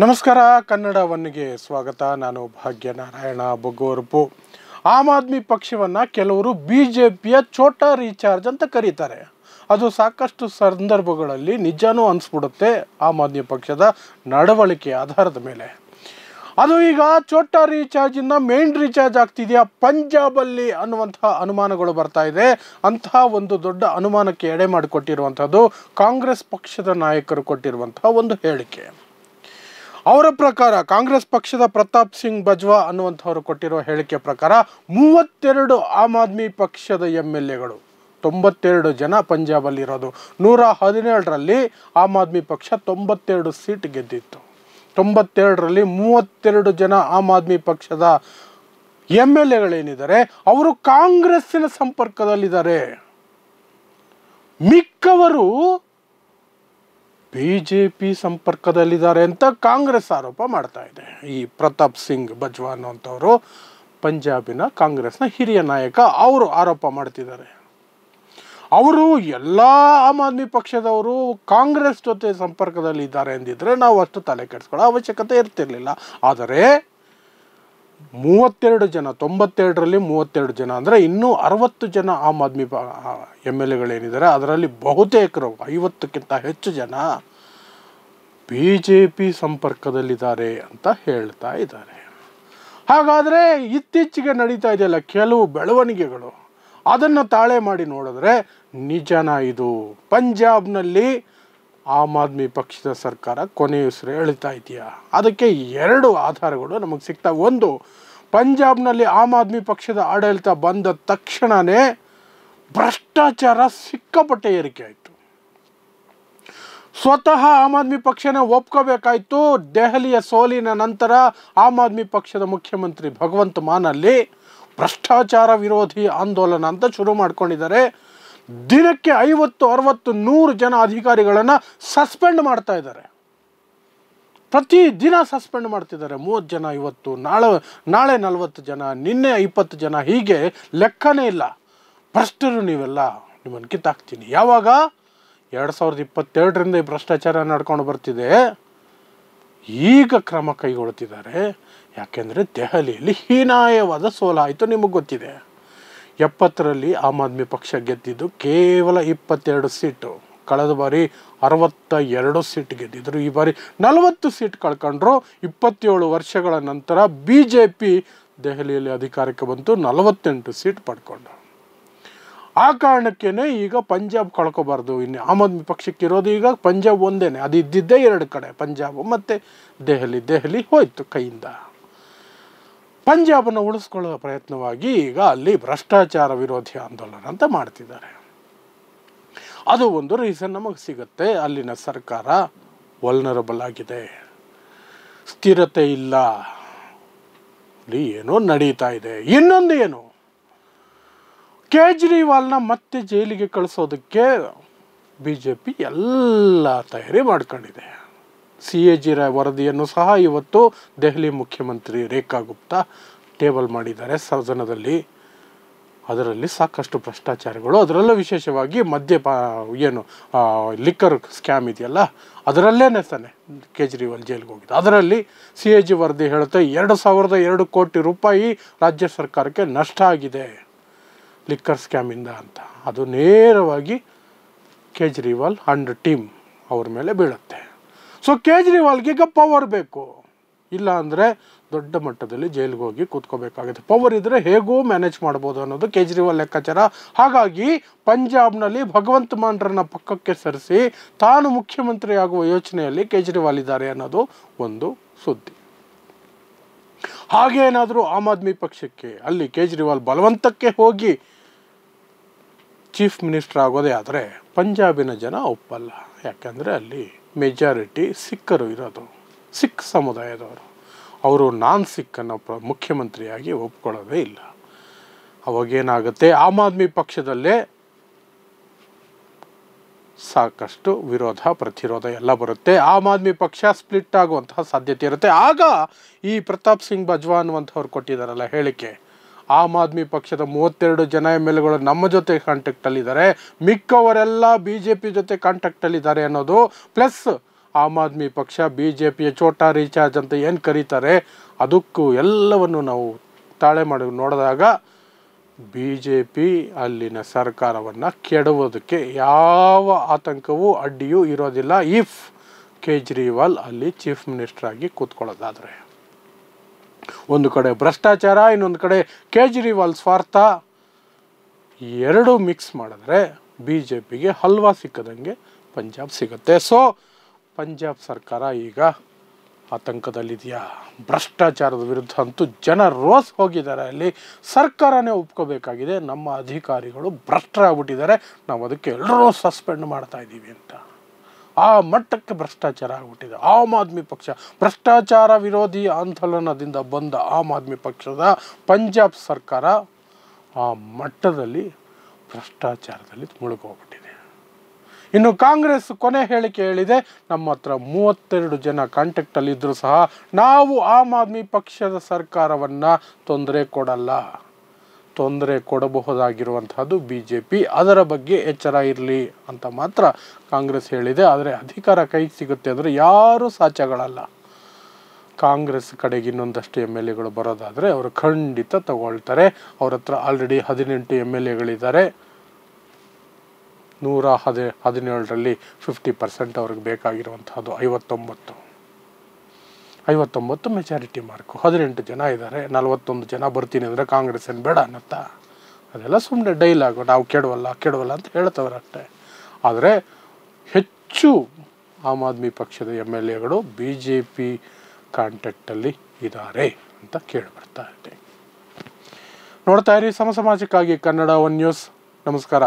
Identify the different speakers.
Speaker 1: ನಮಸ್ಕಾರ, ಕನ್ನಡ ಒನ್ಗೆ ಸ್ವಾಗತ. ನಾನು ಭಾಗ್ಯನಾರಾಯಣ ಬೊಗ್ಗೋರ್ಪು. ಆಮ್ ಆದ್ಮಿ ಪಕ್ಷವನ್ನು ಕೆಲವರು ಬಿಜೆಪಿಯ ಛೋಟಾ ರೀಚಾರ್ಜ್ ಅಂತ ಕರೀತಾರೆ. ಅದು ಸಾಕಷ್ಟು ಸಂದರ್ಭಗಳಲ್ಲಿ ನಿಜಾನೂ ಅನಿಸ್ಬಿಡುತ್ತೆ ಆಮ್ ಆದ್ಮಿ ಪಕ್ಷದ ನಡವಳಿಕೆ ಆಧಾರದ ಮೇಲೆ. ಅದು ಈಗ ಛೋಟಾ ರೀಚಾರ್ಜಿಂದ ಮೇನ್ ರೀಚಾರ್ಜ್ ಆಗ್ತಿದೆಯಾ ಪಂಜಾಬಲ್ಲಿ ಅನ್ನುವಂತಹ ಅನುಮಾನಗಳು ಬರ್ತಾ ಇದೆ. ಅಂತಹ ಒಂದು ದೊಡ್ಡ ಅನುಮಾನಕ್ಕೆ ಎಡೆ ಮಾಡಿಕೊಟ್ಟಿರುವಂಥದ್ದು ಕಾಂಗ್ರೆಸ್ ಪಕ್ಷದ ನಾಯಕರು ಕೊಟ್ಟಿರುವಂತಹ ಒಂದು ಹೇಳಿಕೆ. ಅವರ ಪ್ರಕಾರ ಕಾಂಗ್ರೆಸ್ ಪಕ್ಷದ ಪ್ರತಾಪ್ ಸಿಂಗ್ ಬಜ್ವಾ ಅನ್ನುವಂಥವ್ರು ಕೊಟ್ಟಿರೋ ಹೇಳಿಕೆ ಪ್ರಕಾರ 32 ಆಮ್ ಆದ್ಮಿ ಪಕ್ಷದ MLAಗಳು, 92 ಜನ ಪಂಜಾಬಲ್ಲಿರೋದು. 117ರಲ್ಲಿ ಆಮ್ ಆದ್ಮಿ ಪಕ್ಷ 92 ಸೀಟ್ ಗೆದ್ದಿತ್ತು. 92ರಲ್ಲಿ 32 ಜನ ಆಮ್ ಆದ್ಮಿ ಪಕ್ಷದ MLAಗಳೇನಿದ್ದಾರೆ ಅವರು ಕಾಂಗ್ರೆಸ್ಸಿನ ಸಂಪರ್ಕದಲ್ಲಿದ್ದಾರೆ. ಮಿಕ್ಕವರು BJP ಸಂಪರ್ಕದಲ್ಲಿದ್ದಾರೆ ಅಂತ ಕಾಂಗ್ರೆಸ್ ಆರೋಪ ಮಾಡ್ತಾ ಇದೆ. ಈ ಪ್ರತಾಪ್ ಸಿಂಗ್ ಬಜ್ವಾ ಅನ್ನುವಂಥವರು ಪಂಜಾಬಿನ ಕಾಂಗ್ರೆಸ್ನ ಹಿರಿಯ ನಾಯಕ, ಅವರು ಆರೋಪ ಮಾಡ್ತಿದ್ದಾರೆ. ಅವರು ಎಲ್ಲ ಆಮ್ ಆದ್ಮಿ ಪಕ್ಷದವರು ಕಾಂಗ್ರೆಸ್ ಜೊತೆ ಸಂಪರ್ಕದಲ್ಲಿ ಇದ್ದಾರೆ ಎಂದಿದ್ರೆ ನಾವು ಅಷ್ಟು ತಲೆ ಕೆಡಿಸ್ಕೊಳ್ಳೋ ಅವಶ್ಯಕತೆ ಇರ್ತಿರ್ಲಿಲ್ಲ. ಆದರೆ 32 ಜನ, 92ರಲ್ಲಿ 32 ಜನ ಅಂದರೆ ಇನ್ನೂ 60 ಜನ ಆಮ್ ಆದ್ಮಿ MLAಗಳೇನಿದ್ದಾರೆ ಅದರಲ್ಲಿ ಬಹುತೇಕರು 50ಕ್ಕಿಂತ ಹೆಚ್ಚು ಜನ BJP ಸಂಪರ್ಕದಲ್ಲಿದ್ದಾರೆ ಅಂತ ಹೇಳ್ತಾ ಇದ್ದಾರೆ. ಹಾಗಾದರೆ ಇತ್ತೀಚೆಗೆ ನಡೀತಾ ಇದೆಯಲ್ಲ ಕೆಲವು ಬೆಳವಣಿಗೆಗಳು, ಅದನ್ನು ತಾಳೆ ಮಾಡಿ ನೋಡಿದ್ರೆ ನಿಜನಾ ಇದು ಪಂಜಾಬ್ನಲ್ಲಿ ಆಮ್ ಆದ್ಮಿ ಪಕ್ಷದ ಸರ್ಕಾರ ಕೊನೆಯುಸಿರು ಎಳಿತಾ ಇದೆಯಾ? ಅದಕ್ಕೆ 2 ಆಧಾರಗಳು ನಮಗೆ ಸಿಗ್ತವೆ. ಒಂದು, ಪಂಜಾಬ್ನಲ್ಲಿ ಆಮ್ ಆದ್ಮಿ ಪಕ್ಷದ ಆಡಳಿತ ಬಂದ ತಕ್ಷಣವೇ ಭ್ರಷ್ಟಾಚಾರ ಸಿಕ್ಕಾಪಟ್ಟೆ ಏರಿಕೆ ಆಯಿತು. ಸ್ವತಃ ಆಮ್ ಆದ್ಮಿ ಪಕ್ಷನೇ ಒಪ್ಕೋಬೇಕಾಯಿತು. ದೆಹಲಿಯ ಸೋಲಿನ ನಂತರ ಆಮ್ ಆದ್ಮಿ ಪಕ್ಷದ ಮುಖ್ಯಮಂತ್ರಿ ಭಗವಂತ್ ಮಾನಲ್ಲಿ ಭ್ರಷ್ಟಾಚಾರ ವಿರೋಧಿ ಆಂದೋಲನ ಅಂತ ಶುರು ಮಾಡ್ಕೊಂಡಿದ್ದಾರೆ. ದಿನಕ್ಕೆ 50, 60, 100 ಜನ ಅಧಿಕಾರಿಗಳನ್ನು ಸಸ್ಪೆಂಡ್ ಮಾಡ್ತಾ ಇದ್ದಾರೆ. ಪ್ರತಿದಿನ ಸಸ್ಪೆಂಡ್ ಮಾಡ್ತಿದ್ದಾರೆ. 30 ಜನ ಇವತ್ತು, ನಾಳೆ 40 ಜನ, ನಿನ್ನೆ 20 ಜನ, ಹೀಗೆ ಲೆಕ್ಕನೇ ಇಲ್ಲ. ಭ್ರಷ್ಟರು ನೀವೆಲ್ಲ, ನಿಮ್ಮನ್ನು ಕಿತ್ತಾಕ್ತೀನಿ. ಯಾವಾಗ 2022ರಿಂದ ಈ ಭ್ರಷ್ಟಾಚಾರ ನಡ್ಕೊಂಡು ಬರ್ತಿದೆ. ಈಗ ಕ್ರಮ ಕೈಗೊಳ್ತಿದ್ದಾರೆ. ಯಾಕೆಂದರೆ ದೆಹಲಿಯಲ್ಲಿ ಹೀನಾಯವಾದ ಸೋಲಾಯಿತು. ನಿಮಗೆ ಗೊತ್ತಿದೆ, 70ರಲ್ಲಿ ಆಮ್ ಆದ್ಮಿ ಪಕ್ಷ ಗೆದ್ದಿದ್ದು ಕೇವಲ 22 ಸೀಟು. ಕಳೆದ ಬಾರಿ 62 ಸೀಟ್ ಗೆದ್ದಿದ್ರು. ಈ ಬಾರಿ 40 ಸೀಟ್ ಕಳ್ಕೊಂಡ್ರು. 27 ವರ್ಷಗಳ ನಂತರ BJP ದೆಹಲಿಯಲ್ಲಿ ಅಧಿಕಾರಕ್ಕೆ ಬಂತು, 48 ಸೀಟ್ ಪಡ್ಕೊಂಡು. ಆ ಕಾರಣಕ್ಕೇ ಈಗ ಪಂಜಾಬ್ ಕಳ್ಕೊಬಾರ್ದು. ಇನ್ನು ಆಮ್ ಆದ್ಮಿ ಪಕ್ಷಕ್ಕೆ ಇರೋದು ಈಗ ಪಂಜಾಬ್ ಒಂದೇನೆ. ಅದು ಇದ್ದಿದ್ದೇ 2 ಕಡೆ, ಪಂಜಾಬ್ ಮತ್ತು ದೆಹಲಿ ಹೋಯ್ತು ಕೈಯಿಂದ. ಪಂಜಾಬನ್ನು ಉಳಿಸ್ಕೊಳ್ಳೋ ಪ್ರಯತ್ನವಾಗಿ ಈಗ ಅಲ್ಲಿ ಭ್ರಷ್ಟಾಚಾರ ವಿರೋಧಿ ಆಂದೋಲನ ಅಂತ ಮಾಡ್ತಿದ್ದಾರೆ. ಅದು ಒಂದು ರೀಸನ್ ನಮಗೆ ಸಿಗುತ್ತೆ. ಅಲ್ಲಿನ ಸರ್ಕಾರ ವಲ್ನರಬಲ್ ಆಗಿದೆ, ಸ್ಥಿರತೆ ಇಲ್ಲ, ಅಲ್ಲಿ ಏನೋ ನಡೀತಾ ಇದೆ. ಇನ್ನೊಂದು ಏನು, ಕೇಜ್ರಿವಾಲ್ನ ಮತ್ತೆ ಜೈಲಿಗೆ ಕಳಿಸೋದಕ್ಕೆ BJP ಎಲ್ಲ ತಯಾರಿ ಮಾಡ್ಕೊಂಡಿದೆ. CAG ವರದಿಯನ್ನು ಸಹ ಇವತ್ತು ದೆಹಲಿ ಮುಖ್ಯಮಂತ್ರಿ ರೇಖಾ ಗುಪ್ತಾ ಟೇಬಲ್ ಮಾಡಿದ್ದಾರೆ ಸದನದಲ್ಲಿ. ಅದರಲ್ಲಿ ಸಾಕಷ್ಟು ಭ್ರಷ್ಟಾಚಾರಗಳು, ಅದರಲ್ಲೂ ವಿಶೇಷವಾಗಿ ಲಿಕ್ಕರ್ ಸ್ಕ್ಯಾಮ್ ಇದೆಯಲ್ಲ, ಅದರಲ್ಲೇ ತಾನೆ ಕೇಜ್ರಿವಾಲ್ ಜೈಲಿಗೆ ಹೋಗಿದ್ದು. ಅದರಲ್ಲಿ CAG ವರದಿ ಹೇಳುತ್ತೆ 2002 ಕೋಟಿ ರೂಪಾಯಿ ರಾಜ್ಯ ಸರ್ಕಾರಕ್ಕೆ ನಷ್ಟ ಆಗಿದೆ ಲಿಕ್ಕರ್ ಸ್ಕ್ಯಾಮಿಂದ ಅಂತ. ಅದು ನೇರವಾಗಿ ಕೇಜ್ರಿವಾಲ್ ಅಂಡ್ ಟೀಮ್ ಅವ್ರ ಮೇಲೆ ಬೀಳುತ್ತೆ. ಸೊ ಕೇಜ್ರಿವಾಲ್ಗೆ ಈಗ ಪವರ್ ಬೇಕು, ಇಲ್ಲ ಅಂದರೆ ದೊಡ್ಡ ಮಟ್ಟದಲ್ಲಿ ಜೈಲಿಗೆ ಹೋಗಿ ಕೂತ್ಕೋಬೇಕಾಗುತ್ತೆ. ಪವರ್ ಇದ್ದರೆ ಹೇಗೂ ಮ್ಯಾನೇಜ್ ಮಾಡ್ಬೋದು ಅನ್ನೋದು ಕೇಜ್ರಿವಾಲ್ ಲೆಕ್ಕಾಚಾರ. ಹಾಗಾಗಿ ಪಂಜಾಬ್ನಲ್ಲಿ ಭಗವಂತ್ ಮಾನ್ರನ್ನ ಪಕ್ಕಕ್ಕೆ ಸರಿಸಿ ತಾನು ಮುಖ್ಯಮಂತ್ರಿ ಆಗುವ ಯೋಚನೆಯಲ್ಲಿ ಕೇಜ್ರಿವಾಲ್ ಇದ್ದಾರೆ ಅನ್ನೋದು ಒಂದು ಸುದ್ದಿ. ಹಾಗೇನಾದರೂ ಆಮ್ ಆದ್ಮಿ ಪಕ್ಷಕ್ಕೆ ಅಲ್ಲಿ ಕೇಜ್ರಿವಾಲ್ ಬಲವಂತಕ್ಕೆ ಹೋಗಿ ಚೀಫ್ ಮಿನಿಸ್ಟರ್ ಆಗೋದೇ ಆದರೆ ಪಂಜಾಬಿನ ಜನ ಒಪ್ಪಲ್ಲ. ಯಾಕಂದರೆ ಅಲ್ಲಿ ಮೆಜಾರಿಟಿ ಸಿಖ್ಖರು ಇರೋದು, ಸಿಖ್ ಸಮುದಾಯದವರು. ಅವರು ನಾನ್ ಸಿಕ್ಕನ್ನು ಮುಖ್ಯಮಂತ್ರಿಯಾಗಿ ಒಪ್ಕೊಳ್ಳೋದೇ ಇಲ್ಲ. ಅವಾಗೇನಾಗುತ್ತೆ, ಆಮ್ ಆದ್ಮಿ ಪಕ್ಷದಲ್ಲೇ ಸಾಕಷ್ಟು ವಿರೋಧ ಪ್ರತಿರೋಧ ಎಲ್ಲ ಬರುತ್ತೆ. ಆಮ್ ಆದ್ಮಿ ಪಕ್ಷ ಸ್ಪ್ಲಿಟ್ ಆಗುವಂತಹ ಸಾಧ್ಯತೆ ಇರುತ್ತೆ. ಆಗ ಈ ಪ್ರತಾಪ್ ಸಿಂಗ್ ಬಜ್ವಾ ಅನ್ನುವಂಥವ್ರು ಕೊಟ್ಟಿದ್ದಾರಲ್ಲ ಹೇಳಿಕೆ, ಆಮ್ ಆದ್ಮಿ ಪಕ್ಷದ 32 ಜನ MLAಗಳು ನಮ್ಮ ಜೊತೆ ಕಾಂಟ್ಯಾಕ್ಟಲ್ಲಿದ್ದಾರೆ, ಮಿಕ್ಕವರೆಲ್ಲ BJP ಜೊತೆ ಕಾಂಟ್ಯಾಕ್ಟಲ್ಲಿದ್ದಾರೆ ಅನ್ನೋದು, ಪ್ಲಸ್ ಆಮ್ ಆದ್ಮಿ ಪಕ್ಷ BJPಯ ಛೋಟಾ ರೀಚಾರ್ಜ್ ಅಂತ ಏನು ಕರೀತಾರೆ, ಅದಕ್ಕೂ ಎಲ್ಲವನ್ನು ನಾವು ತಾಳೆ ಮಾಡಿ ನೋಡಿದಾಗ BJP ಅಲ್ಲಿನ ಸರ್ಕಾರವನ್ನು ಕೆಡವೋದಕ್ಕೆ ಯಾವ ಆತಂಕವೂ ಅಡ್ಡಿಯೂ ಇರೋದಿಲ್ಲ ಇಫ್ ಕೇಜ್ರಿವಾಲ್ ಅಲ್ಲಿ ಚೀಫ್ ಮಿನಿಸ್ಟರ್ ಆಗಿ ಕೂತ್ಕೊಳ್ಳೋದಾದರೆ. ಒಂದು ಕಡೆ ಭ್ರಷ್ಟಾಚಾರ, ಇನ್ನೊಂದು ಕಡೆ ಕೇಜ್ರಿವಾಲ್ ಸ್ವಾರ್ಥ, ಎರಡೂ ಮಿಕ್ಸ್ ಮಾಡಿದ್ರೆ BJPಗೆ ಹಲ್ವಾ ಸಿಕ್ಕದಂಗೆ ಪಂಜಾಬ್ ಸಿಗುತ್ತೆ. ಸೊ ಪಂಜಾಬ್ ಸರ್ಕಾರ ಈಗ ಆತಂಕದಲ್ಲಿದೆಯಾ? ಭ್ರಷ್ಟಾಚಾರದ ವಿರುದ್ಧ ಅಂತೂ ಜನ ರೋಸ್ ಹೋಗಿದ್ದಾರೆ. ಅಲ್ಲಿ ಸರ್ಕಾರನೇ ಒಪ್ಕೋಬೇಕಾಗಿದೆ, ನಮ್ಮ ಅಧಿಕಾರಿಗಳು ಭ್ರಷ್ಟರಾಗ್ಬಿಟ್ಟಿದ್ದಾರೆ, ನಾವು ಅದಕ್ಕೆ ಎಲ್ಲರೂ ಸಸ್ಪೆಂಡ್ ಮಾಡ್ತಾ ಇದ್ದೀವಿ ಅಂತ. ಆ ಮಟ್ಟಕ್ಕೆ ಭ್ರಷ್ಟಾಚಾರ ಆಗ್ಬಿಟ್ಟಿದೆ. ಆಮ್ ಆದ್ಮಿ ಪಕ್ಷ ಭ್ರಷ್ಟಾಚಾರ ವಿರೋಧಿ ಆಂದೋಲನದಿಂದ ಬಂದ ಆಮ್ ಆದ್ಮಿ ಪಕ್ಷದ ಪಂಜಾಬ್ ಸರ್ಕಾರ ಆ ಮಟ್ಟದಲ್ಲಿ ಭ್ರಷ್ಟಾಚಾರದಲ್ಲಿ ಮುಳುಗೋಗ್ಬಿಟ್ಟಿದೆ. ಇನ್ನು ಕಾಂಗ್ರೆಸ್ ಕೊನೆ ಹೇಳಿಕೆ ಹೇಳಿದೆ, ನಮ್ಮ ಹತ್ರ 32 ಜನ ಕಾಂಟ್ಯಾಕ್ಟಲ್ಲಿ ಇದ್ದರೂ ಸಹ ನಾವು ಆಮ್ ಆದ್ಮಿ ಪಕ್ಷದ ಸರ್ಕಾರವನ್ನು ತೊಂದರೆ ಕೊಡಲ್ಲ. ತೊಂದರೆ ಕೊಡಬಹುದಾಗಿರುವಂತಹದ್ದು BJP, ಅದರ ಬಗ್ಗೆ ಎಚ್ಚರ ಇರಲಿ ಅಂತ ಮಾತ್ರ ಕಾಂಗ್ರೆಸ್ ಹೇಳಿದೆ. ಆದರೆ ಅಧಿಕಾರ ಕೈಗೆ ಸಿಗುತ್ತೆ ಅಂದರೆ ಯಾರೂ ಸಾಚಗಳಲ್ಲ. ಕಾಂಗ್ರೆಸ್ ಕಡೆಗೆ ಇನ್ನೊಂದಷ್ಟು MLAಗಳು ಬರೋದಾದರೆ ಅವರು ಖಂಡಿತ ತಗೊಳ್ತಾರೆ. ಅವ್ರ ಹತ್ರ ಆಲ್ರೆಡಿ 18 MLAಗಳಿದ್ದಾರೆ. 117ರಲ್ಲಿ 50% ಅವ್ರಿಗೆ ಬೇಕಾಗಿರುವಂತಹದ್ದು 59 ಮೆಜಾರಿಟಿ ಮಾರ್ಕು. 18 ಜನ ಇದ್ದಾರೆ, 41 ಜನ ಬರ್ತೀನಿ ಅಂದರೆ ಕಾಂಗ್ರೆಸ್ ಏನು ಬೇಡ ಅನ್ನತ್ತಾ? ಅದೆಲ್ಲ ಸುಮ್ಮನೆ ಡೈಲಾಗು, ನಾವು ಕೆಡವಲ್ಲ ಅಂತ ಹೇಳ್ತವ್ರೆ ಅಷ್ಟೇ. ಆದರೆ ಹೆಚ್ಚು ಆಮ್ ಆದ್ಮಿ ಪಕ್ಷದ MLAಗಳು BJP ಕಾಂಟ್ಯಾಕ್ಟಲ್ಲಿ ಇದ್ದಾರೆ ಅಂತ ಕೇಳಿಬರ್ತಾ ಇದೆ. ನೋಡ್ತಾ ಇರಿ ಸಮಾಜಕ್ಕಾಗಿ ಕನ್ನಡ 1 ನ್ಯೂಸ್. ನಮಸ್ಕಾರ.